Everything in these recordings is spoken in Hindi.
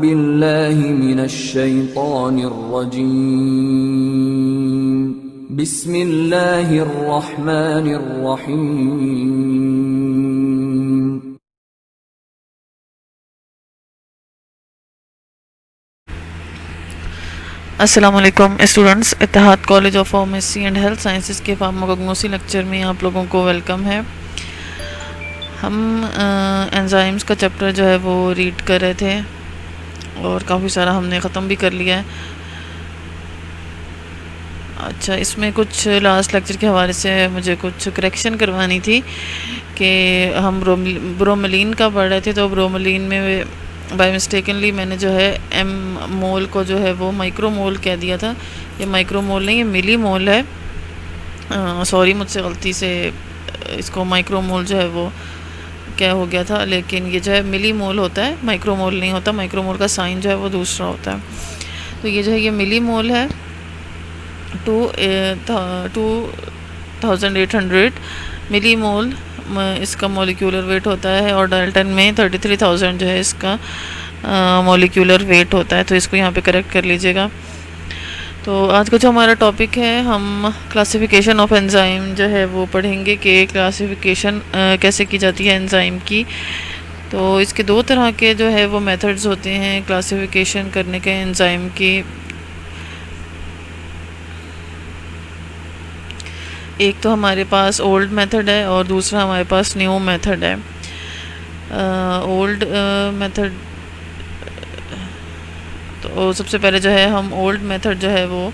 बिल्लाहि मिनश्शैतानिर्रजीम बिस्मिल्लाहिर्रहमानिर्रहीम। अस्सलामुअलैकुम students, Ittehad college of pharmacy and health sciences के फार्माकोग्नोसी लेक्चर में आप लोगों को वेलकम है। हम एंजाइम्स का चैप्टर जो है वो रीड कर रहे थे और काफ़ी सारा हमने ख़त्म भी कर लिया है। अच्छा, इसमें कुछ लास्ट लेक्चर के हवाले से मुझे कुछ करेक्शन करवानी थी कि हम ब्रोमलीन का पढ़ रहे थे, तो ब्रोमलीन में बाय मिस्टेकनली मैंने जो है एम मोल को जो है वो माइक्रो मोल कह दिया था। ये माइक्रो मोल नहीं, ये मिली मोल है। सॉरी, मुझसे गलती से इसको माइक्रो मोल जो है वो क्या हो गया था, लेकिन ये जो है मिली मोल होता है, माइक्रो मोल नहीं होता। माइक्रो मोल का साइन जो है वो दूसरा होता है। तो ये जो है ये मिली मोल है। 2800 मिली मोल इसका मॉलिक्यूलर वेट होता है और डाल्टन में 33,000 जो है इसका मॉलिक्यूलर वेट होता है। तो इसको यहाँ पे करेक्ट कर लीजिएगा। तो आज का जो हमारा टॉपिक है, हम क्लासिफिकेशन ऑफ एंजाइम जो है वो पढ़ेंगे कि क्लासिफिकेशन कैसे की जाती है एंजाइम की। तो इसके दो तरह के जो है वो मेथड्स होते हैं क्लासिफिकेशन करने के एंजाइम की। एक तो हमारे पास ओल्ड मेथड है और दूसरा हमारे पास न्यू मेथड है। ओल्ड मेथड, तो सबसे पहले जो है हम ओल्ड मेथड जो है वो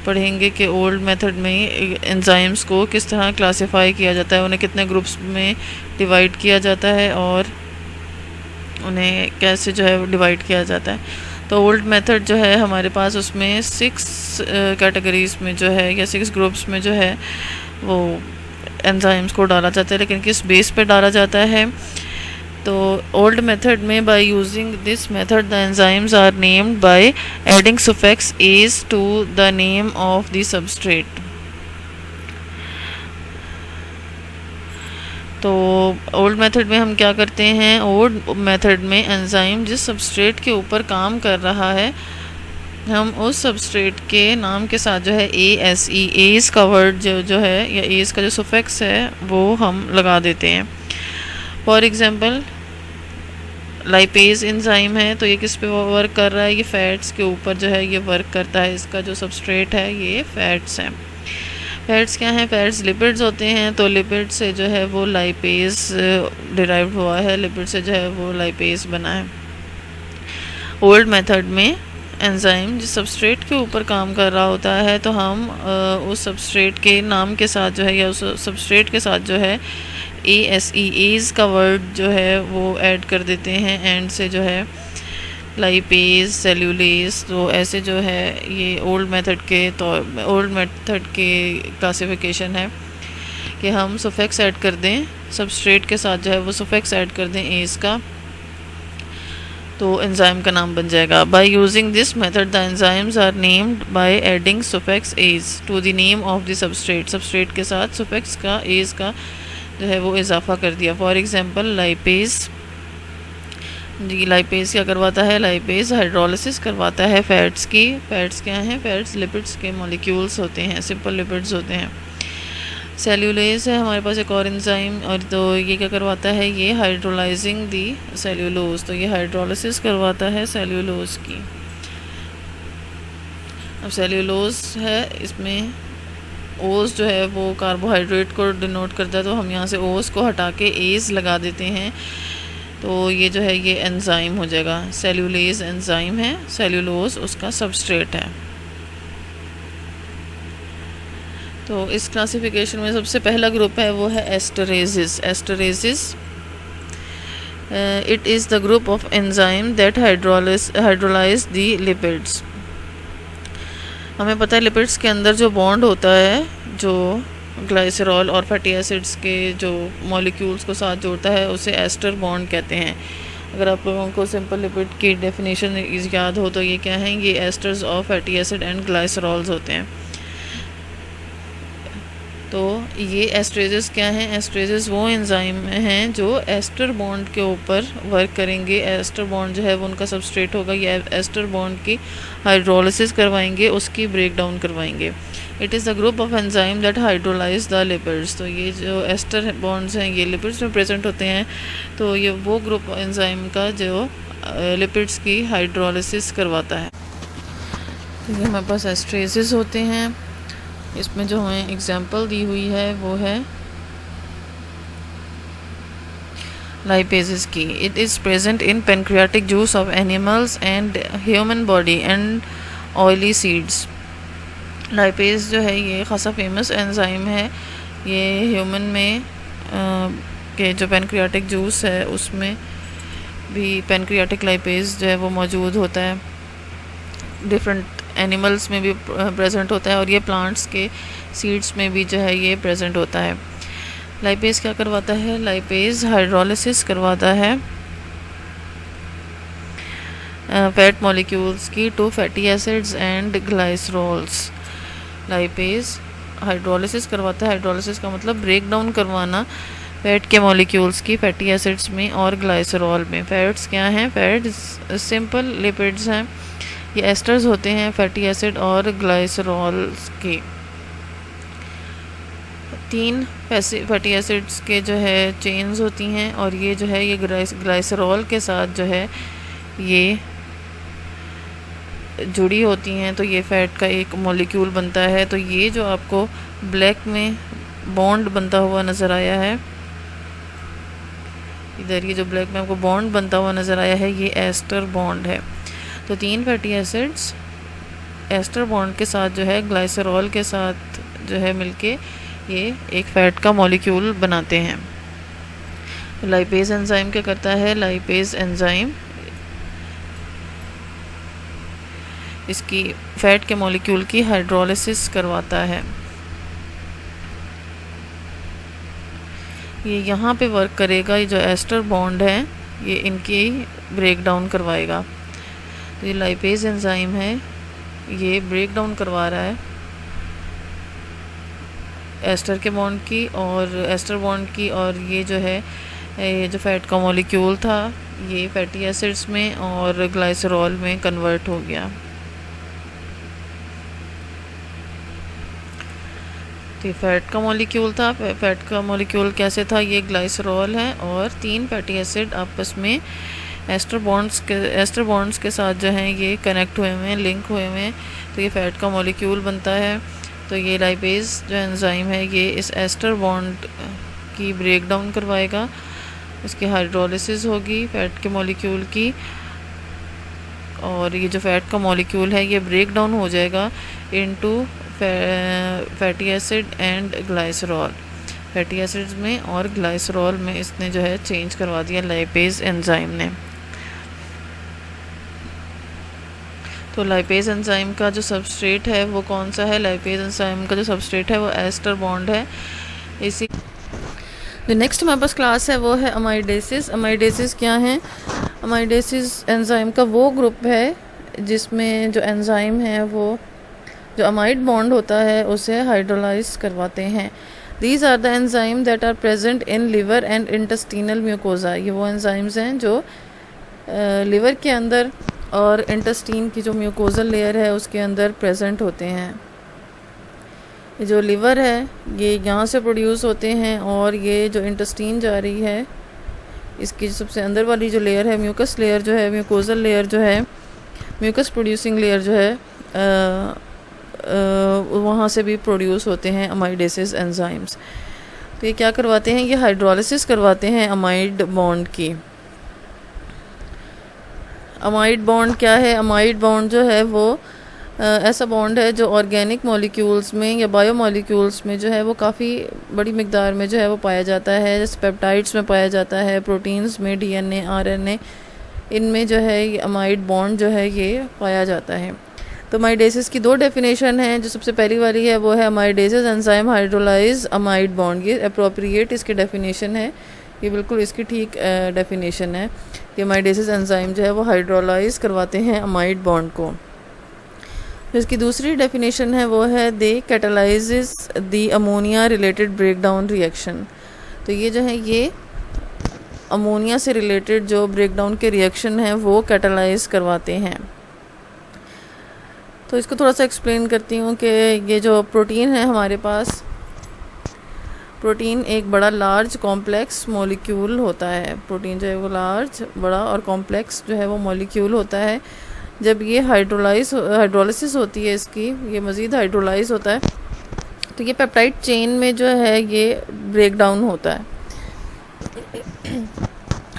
पढ़ेंगे कि ओल्ड मेथड में एंजाइम्स को किस तरह क्लासिफाई किया जाता है, उन्हें कितने ग्रुप्स में डिवाइड किया जाता है और उन्हें कैसे जो है डिवाइड किया जाता है। तो ओल्ड मेथड जो है हमारे पास, उसमें 6 कैटेगरीज में जो है या 6 ग्रुप्स में जो है वो एंजाइम्स को डाला जाता है। लेकिन किस बेस पे डाला जाता है, तो ओल्ड मेथड में by using this method the enzymes are named by adding suffix as to the name of the substrate. तो ओल्ड मेथड में हम क्या करते हैं, ओल्ड मेथड में एंजाइम जिस सबस्ट्रेट के ऊपर काम कर रहा है, हम उस सबस्ट्रेट के नाम के साथ जो है ASE, एज का वर्ड जो है या एज का जो सुफिक्स है वो हम लगा देते हैं। फॉर एग्जांपल लाइपेज एंजाइम है, तो ये किस पे वर्क कर रहा है, ये फैट्स के ऊपर जो है ये वर्क करता है। इसका जो सबस्ट्रेट है ये फैट्स हैं। फैट्स क्या हैं, फैट्स लिपिड्स होते हैं। तो लिपिड से जो है वो लाइपेज डिराइव्ड हुआ है, लिपिड से जो है वो लाइपेज बना है। ओल्ड मेथड में एंजाइम जिस सबस्ट्रेट के ऊपर काम कर रहा होता है, तो हम उस सबस्ट्रेट के नाम के साथ जो है या उस सबस्ट्रेट के साथ जो है ASE, एज का वर्ड जो है वो ऐड कर देते हैं। एंड से जो है लाइपेज, सेल्यूलेज, तो ऐसे जो है ये ओल्ड मेथड के क्लासिफिकेशन है कि हम सुफिक्स ऐड कर दें सबस्ट्रेट के साथ, जो है वो सुफिक्स ऐड कर दें एज का, तो एंजाइम का नाम बन जाएगा। By using this method the enzymes are named by adding suffix as to the name of the substrate. Substrate के साथ suffix का, एज का जो है वो इजाफा कर दिया। फॉर एग्जांपल लाइपेज, जी लाइपेज क्या करवाता है, लाइपेज हाइड्रोलिसिस करवाता है फैट्स की। फैट्स क्या हैं, फैट्स लिपिड्स के मॉलिक्यूल्स होते हैं, सिंपल लिपिड्स होते हैं। सेल्यूलेज है हमारे पास एक और एंजाइम, और तो ये क्या करवाता है, ये हाइड्रोलाइजिंग दी सेल्यूलोज, तो ये हाइड्रोलिसिस करवाता है सेल्यूलोज की। अब सेल्यूलोज है, इसमें ओस जो है वो कार्बोहाइड्रेट को डिनोट करता है, तो हम यहाँ से ओस को हटा के एज लगा देते हैं, तो ये जो है ये एंजाइम हो जाएगा। सेल्यूलेज एंजाइम है, सेल्यूलोज उसका सबस्ट्रेट है। तो इस क्लासिफिकेशन में सबसे पहला ग्रुप है वो है esterases. Esterases it is the group of enzyme that hydrolyze the lipids. हमें पता है लिपिड्स के अंदर जो बॉन्ड होता है, जो ग्लाइसरॉल और फैटी एसिड्स के जो मॉलिक्यूल्स को साथ जोड़ता है, उसे एस्टर बॉन्ड कहते हैं। अगर आप लोगों को सिंपल लिपिड की डेफिनेशन याद हो तो ये क्या है, ये esters of fatty acid and glycerols होते हैं। तो ये एस्ट्रेजेस क्या हैं? एस्ट्रेजेस वो एंजाइम हैं जो एस्टर बॉन्ड के ऊपर वर्क करेंगे। एस्टर बॉन्ड जो है वो उनका सबस्ट्रेट होगा, ये एस्टर बॉन्ड की हाइड्रोलिसिस करवाएंगे, उसकी ब्रेक डाउन करवाएंगे। It is the group of enzyme that hydrolyze the lipids. तो ये जो एस्टर बॉन्ड्स हैं ये लिपिड्स में प्रेजेंट होते हैं, तो ये वो ग्रुप एंजाइम का जो लिपिड्स की हाइड्रोलिसिस करवाता है। तो ये हमारे पास एस्ट्रेजेस होते हैं। इसमें जो हमें एग्जांपल दी हुई है वो है लाइपेजेस की। It is present in pancreatic juice of animals and human body and oily seeds. Lipase जो है ये खासा फेमस एंजाइम है। ये ह्यूमन में के जो पेनक्रियाटिक जूस है उसमें भी पेनक्रियाटिक लाइपेज जो है वो मौजूद होता है। डिफरेंट एनिमल्स में भी प्रेजेंट होता है और ये प्लांट्स के सीड्स में भी जो है ये प्रेजेंट होता है। लाइपेज क्या करवाता है? लाइपेज हाइड्रोलिसिस करवाता है फैट मॉलिक्यूल्स की two fatty acids and glycerols. Lipase hydrolysis करवाता है। हाइड्रोलिसिस का मतलब ब्रेक डाउन करवाना फैट के मॉलिक्यूल्स की फैटी एसिड्स में और ग्लाइसरॉल में। फैट्स क्या हैं? फैट्स सिंपल लिपिड्स हैं, ये एस्टर्स होते हैं फैटी एसिड और ग्लाइसरॉल्स के। 3 फैटी एसिड्स के जो है चेन्स होती हैं और ये जो है ये ग्लाइसरॉल के साथ जो है ये जुड़ी होती हैं, तो ये फैट का एक मॉलिक्यूल बनता है। तो ये जो आपको ब्लैक में बॉन्ड बनता हुआ नज़र आया है, इधर ये जो ब्लैक में आपको बॉन्ड बनता हुआ नज़र आया है ये एस्टर बॉन्ड है। तो 3 फैटी एसिड्स एस्टर बॉन्ड के साथ जो है ग्लाइसरॉल के साथ जो है मिलके ये एक फैट का मॉलिक्यूल बनाते हैं। लाइपेज एंजाइम क्या करता है? लाइपेज एंजाइम इसकी फैट के मॉलिक्यूल की हाइड्रोलिसिस करवाता है। ये यहाँ पे वर्क करेगा, ये जो एस्टर बॉन्ड है ये इनकी ब्रेक डाउन करवाएगा। तो ये लाइपेज एंजाइम है, ये ब्रेक डाउन करवा रहा है एस्टर के बॉन्ड की और एस्टर बॉन्ड की, और ये जो है ये जो फैट का मॉलिक्यूल था ये फैटी एसिड्स में और ग्लाइसरॉल में कन्वर्ट हो गया। तो फैट का मॉलिक्यूल था, फैट का मॉलिक्यूल कैसे था? ये ग्लाइसरॉल है और 3 फैटी एसिड आपस में एस्टर बॉन्ड्स के साथ जो हैं ये कनेक्ट हुए हुए हैं, लिंक हुए हुए हैं, तो ये फैट का मॉलिक्यूल बनता है। तो ये लाइपेज जो एंजाइम है ये इस एस्टर बॉन्ड की ब्रेक डाउन करवाएगा, इसकी हाइड्रोलिसिस होगी फैट के मॉलिक्यूल की, और ये जो फैट का मॉलिक्यूल है ये ब्रेक डाउन हो जाएगा into fatty acid and glycerol. Fatty acids में और ग्लाइसरॉल में इसने जो है चेंज करवा दिया लाइपेज एंजाइम ने। तो लाइपेज एंजाइम का जो सबस्ट्रेट है वो कौन सा है? लाइपेज एंजाइम का जो सबस्ट्रेट है वो एस्टर बॉन्ड है। इसी जो नेक्स्ट हमारे पास क्लास है वो है अमाइडेसिस। अमाइडेसिस क्या है? अमाइडेसिस एंजाइम का वो ग्रुप है जिसमें जो एंजाइम है वो जो अमाइड बॉन्ड होता है उसे हाइड्रोलाइज करवाते हैं। These are the enzyme that are present in liver and intestinal mucosa. ये वो एंजाइम्स हैं जो लिवर के अंदर और इंटेस्टीन की जो म्यूकोजल लेयर है उसके अंदर प्रेजेंट होते हैं। ये जो लिवर है ये यहाँ से प्रोड्यूस होते हैं और ये जो इंटेस्टीन जा रही है इसकी सबसे अंदर वाली जो लेयर है म्यूकस लेयर जो है, म्यूकोजल लेयर जो है, म्यूकस प्रोड्यूसिंग लेयर जो है वहाँ से भी प्रोड्यूस होते हैं अमाइडेसिस एंजाइम्स। तो ये क्या करवाते हैं? ये हाइड्रोलिसिस करवाते हैं अमाइड बॉन्ड की। अमाइड बॉन्ड क्या है? अमाइड बॉन्ड जो है वो ऐसा बॉन्ड है जो ऑर्गेनिक मॉलिक्यूल्स में या बायो मॉलिक्यूल्स में जो है वो काफ़ी बड़ी मिकदार में जो है वो पाया जाता है। जैसे पेप्टाइड्स में पाया जाता है, प्रोटीन्स में, DNA, RNA, इनमें जो है ये अमाइड बॉन्ड जो है ये पाया जाता है। तो अमाइडेसिस की 2 डेफिनेशन हैं। जो सबसे पहली वाली है वो है अमाइडेसिस एंजाइम हाइड्रोलाइज अमाइड बॉन्ड। ये अप्रोप्रिएट इसकी डेफिनेशन है, ये बिल्कुल इसकी ठीक डेफिनेशन है कि अमाइडेसिस एंजाइम जो है वो हाइड्रोलाइज करवाते हैं अमाइड बॉन्ड को। जिसकी दूसरी डेफिनेशन है वो है they catalyzes the ammonia related break down reaction. तो ये जो है ये अमोनिया से रिलेटेड जो ब्रेक डाउन के रिएक्शन हैं वो कैटलाइज करवाते हैं। तो इसको थोड़ा सा एक्सप्लेन करती हूँ कि ये जो प्रोटीन है हमारे पास, प्रोटीन एक बड़ा लार्ज कॉम्प्लेक्स मॉलिक्यूल होता है। प्रोटीन जो है वो लार्ज, बड़ा और कॉम्प्लेक्स जो है वो मॉलिक्यूल होता है। जब ये हाइड्रोलिसिस होती है इसकी, ये मज़ीद हाइड्रोलाइज होता है, तो ये पेप्टाइड चेन में जो है ये ब्रेक डाउन होता है।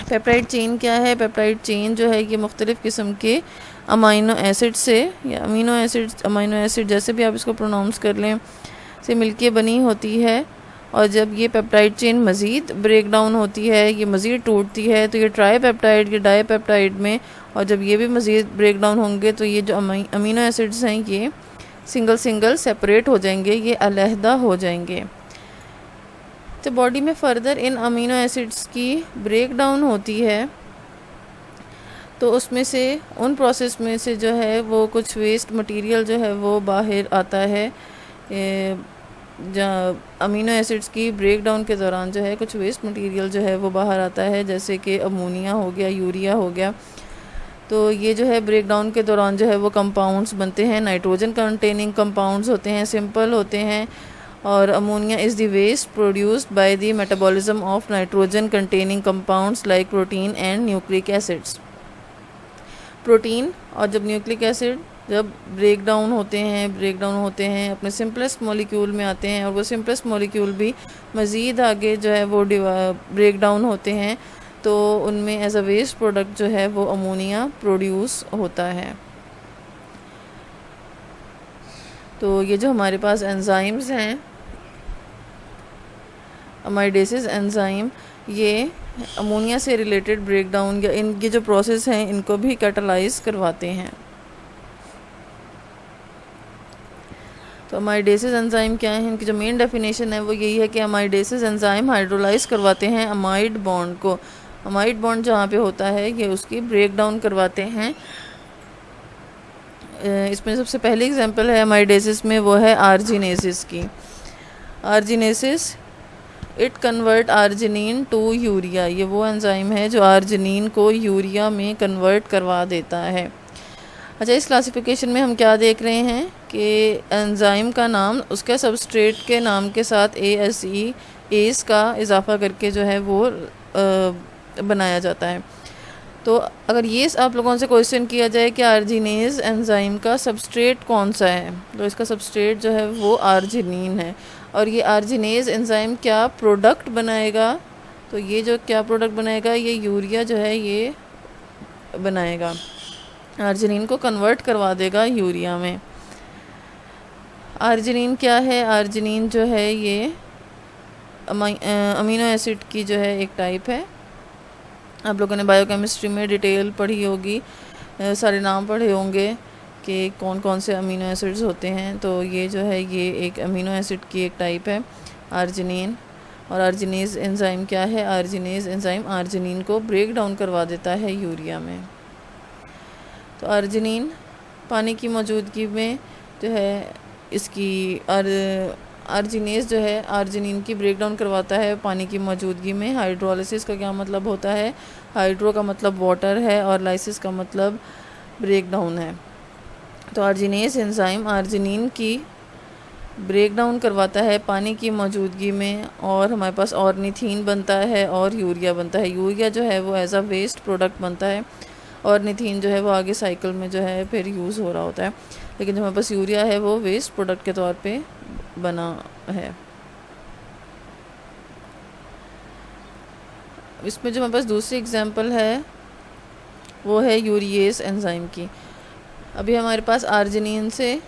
पेप्टाइड चेन क्या है? पेप्टाइड चेन जो है ये मुख्तलिफ़ किस्म के अमाइनो एसिड से, या अमीनो एसिड जैसे भी आप इसको प्रोनाउंस कर लें, से मिलके बनी होती है। और जब ये पेप्टाइड चेन मज़ीद ब्रेक डाउन होती है, ये मज़ीद टूटती है, तो ये ट्राई पेप्टाइड, ये डाई पेप्टाइड में, और जब ये भी मज़ीद ब्रेक डाउन होंगे तो ये जो अमीनो एसिड्स हैं ये सिंगल सिंगल सेपरेट हो जाएंगे, ये अलहदा हो जाएंगे। तो बॉडी में फ़र्दर इन अमीनो एसिड्स की ब्रेक डाउन होती है, तो उसमें से, उन प्रोसेस में से जो है वो कुछ वेस्ट मटेरियल जो है वो बाहर आता है। अमीनो एसिड्स की ब्रेक डाउन के दौरान जो है कुछ वेस्ट मटेरियल जो है वो बाहर आता है, जैसे कि अमोनिया हो गया, यूरिया हो गया। तो ये जो है ब्रेक डाउन के दौरान जो है वो कंपाउंड्स बनते हैं, नाइट्रोजन कंटेनिंग कंपाउंड्स होते हैं, सिंपल होते हैं। और ammonia is the waste produced by the metabolism of nitrogen containing compounds like protein and nucleic acids. Protein और जब न्यूक्लिक एसिड जब ब्रेक डाउन होते हैं अपने सिंपलेस्ट मॉलिक्यूल में आते हैं, और वो सिंपलेस्ट मॉलिक्यूल भी मज़ीद आगे जो है वो ब्रेक डाउन होते हैं, तो उनमें एज अ वेस्ट प्रोडक्ट जो है वो अमोनिया प्रोड्यूस होता है। तो ये जो हमारे पास एंजाइम्स हैं, अमाइडेसिस एंजाइम, ये अमोनिया से रिलेटेड ब्रेक डाउन या इनके जो प्रोसेस हैं इनको भी कैटलाइज करवाते हैं। तो अमाइडेसिस एंजाइम क्या है? इनकी जो मेन डेफिनेशन है वो यही है कि अमाइडेसिस एंजाइम हाइड्रोलाइज करवाते हैं अमाइड बॉन्ड को। अमाइड बॉन्ड जहाँ पे होता है ये उसकी ब्रेक डाउन करवाते हैं। इसमें सबसे पहली एग्जांपल है अमाइडेसिस में, वो है आर्जिनेसिस की। Arginases, it convert arginine to urea. ये वो एंजाइम है जो आर्जिनिन को यूरिया में कन्वर्ट करवा देता है। अच्छा, इस क्लासिफिकेशन में हम क्या देख रहे हैं कि एंजाइम का नाम उसके सबस्ट्रेट के नाम के साथ एस का इजाफा करके जो है वो बनाया जाता है। तो अगर ये आप लोगों से क्वेश्चन किया जाए कि आर्जिनेज एंजाइम का सबस्ट्रेट कौन सा है, तो इसका सबस्ट्रेट जो है वो आर्जिनिन है। और ये आर्जिनेज एंजाइम क्या प्रोडक्ट बनाएगा? तो ये जो क्या प्रोडक्ट बनाएगा, ये यूरिया जो है ये बनाएगा, आर्जिनिन को कन्वर्ट करवा देगा यूरिया में। आर्जिनिन क्या है? आर्जिनिन जो है ये अमीनो एसिड की जो है एक टाइप है। आप लोगों ने बायोकेमिस्ट्री में डिटेल पढ़ी होगी, सारे नाम पढ़े होंगे कि कौन कौन से अमीनो एसिड्स होते हैं। तो ये जो है ये एक अमीनो एसिड की एक टाइप है आर्जिनिन। और आर्जिनेज एंजाइम क्या है? आर्जिनेज एंजाइम आर्जिनिन को ब्रेक डाउन करवा देता है यूरिया में। तो आर्जिनिन पानी की मौजूदगी में जो है इसकी आर्जिनेज जो है आर्जिनिन की ब्रेक डाउन करवाता है पानी की मौजूदगी में। हाइड्रोलिसिस का क्या मतलब होता है? हाइड्रो का मतलब वाटर है और लाइसिस का मतलब ब्रेक डाउन है। तो आर्जिनेज एंजाइम आर्जिनिन की ब्रेक डाउन करवाता है पानी की मौजूदगी में, और हमारे पास ऑर्निथीन बनता है और यूरिया बनता है। यूरिया जो है वो एज अ वेस्ट प्रोडक्ट बनता है, ऑर्निथीन जो है वो आगे साइकिल में जो है फिर यूज़ हो रहा होता है, लेकिन जो हमारे पास यूरिया है वो वेस्ट प्रोडक्ट के तौर पे बना है। इसमें जो हमारे पास दूसरी एग्जांपल है वो है यूरिएस एंजाइम की। अभी हमारे पास आर्जिनिन से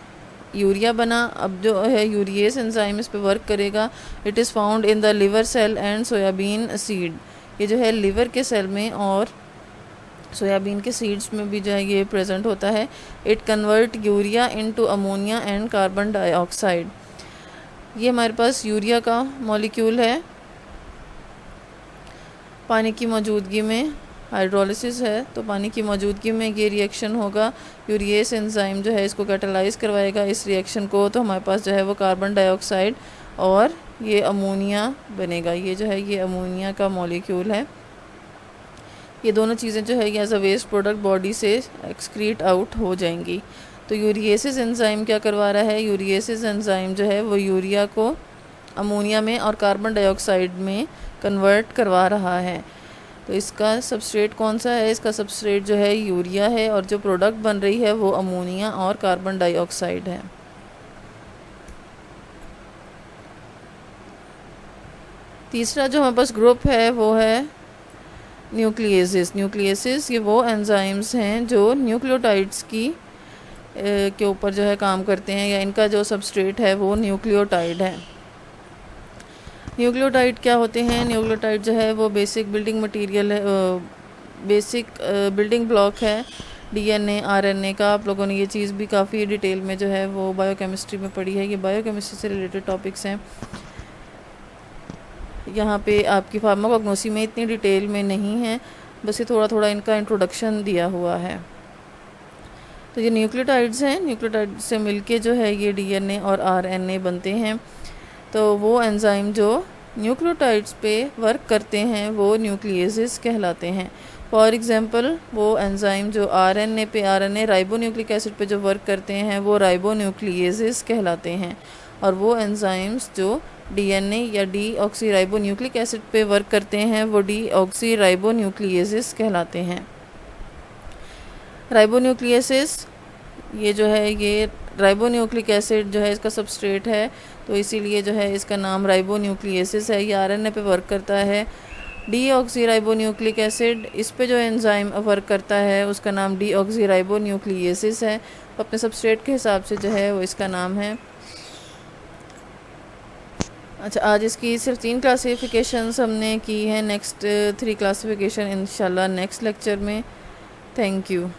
यूरिया बना, अब जो है यूरिएस एंजाइम इस पे वर्क करेगा। It is found in the liver cell and soybean seed. ये जो है लिवर के सेल में और सोयाबीन के सीड्स में भी जो है ये प्रेजेंट होता है। It convert urea into ammonia and carbon dioxide. ये हमारे पास यूरिया का मॉलिक्यूल है, पानी की मौजूदगी में हाइड्रोलिसिस है तो पानी की मौजूदगी में ये रिएक्शन होगा। यूरिएस एंजाइम जो है इसको कैटालाइज करवाएगा इस रिएक्शन को, तो हमारे पास जो है वो कार्बन डाइऑक्साइड और ये अमोनिया बनेगा। ये जो है ये अमोनिया का मॉलिक्यूल है। ये दोनों चीज़ें जो है ये as a waste product body से एक्सक्रीट आउट हो जाएंगी। तो यूरिएसिस एंजाइम क्या करवा रहा है, यूरिएसिस एंजाइम जो है वो यूरिया को अमोनिया में और कार्बन डाइऑक्साइड में कन्वर्ट करवा रहा है। तो इसका सबस्ट्रेट कौन सा है, इसका सबस्ट्रेट जो है यूरिया है और जो प्रोडक्ट बन रही है वो अमोनिया और कार्बन डाइऑक्साइड है। तीसरा जो हमारे पास ग्रुप है वो है न्यूक्लियेसिस। न्यूक्लियेसिस ये वो एंजाइम्स हैं जो न्यूक्लियोटाइड्स की के ऊपर जो है काम करते हैं, या इनका जो सबस्ट्रेट है वो न्यूक्लियोटाइड है। न्यूक्लियोटाइड क्या होते हैं, न्यूक्लियोटाइड जो है वो बेसिक बिल्डिंग मटेरियल है, बेसिक बिल्डिंग ब्लॉक है डीएनए आरएनए का। आप लोगों ने ये चीज़ भी काफ़ी डिटेल में जो है वो बायोकेमिस्ट्री में पढ़ी है। ये बायोकेमिस्ट्री से रिलेटेड टॉपिक्स हैं। यहाँ पे आपकी फार्माकोग्नोसी में इतनी डिटेल में नहीं है, बस ये थोड़ा थोड़ा इनका इंट्रोडक्शन दिया हुआ है। तो ये न्यूक्लियोटाइड्स हैं, न्यूक्लियोटाइड से मिलके जो है ये डीएनए और आरएनए बनते हैं। तो वो एंजाइम जो न्यूक्लियोटाइड्स पे वर्क करते हैं वो न्यूक्लियेसिस कहलाते हैं। फॉर एग्जांपल वो एंजाइम जो आरएनए पे, आरएनए राइबोन्यूक्लिक एसिड पे जो वर्क करते हैं वो राइबोन्यूक्लियेसिस कहलाते हैं। और वो एंजाइम्स जो डीएनए या डीऑक्सीराइबोन्यूक्लिक एसिड पे वर्क करते हैं वो डीऑक्सीराइबोन्यूक्लियेसिस कहलाते हैं। राइबोन्यूक्लियेसिस ये जो है ये राइबोन्यूक्लिक एसिड जो है इसका सबस्ट्रेट है, तो इसीलिए जो है इसका नाम राइबोन्यूक्लियेसिस है। ये आरएनए पे वर्क करता है। डीऑक्सीराइबोन्यूक्लिक एसिड इस पे जो एंजाइम वर्क करता है उसका नाम डीऑक्सीराइबोन्यूक्लियेसिस है। तो अपने सबस्ट्रेट के हिसाब से जो है वो इसका नाम है। अच्छा, आज इसकी सिर्फ 3 क्लासिफिकेशंस हमने की हैं। नेक्स्ट 3 क्लासिफिकेशन इंशाल्लाह नेक्स्ट लेक्चर में। Thank you.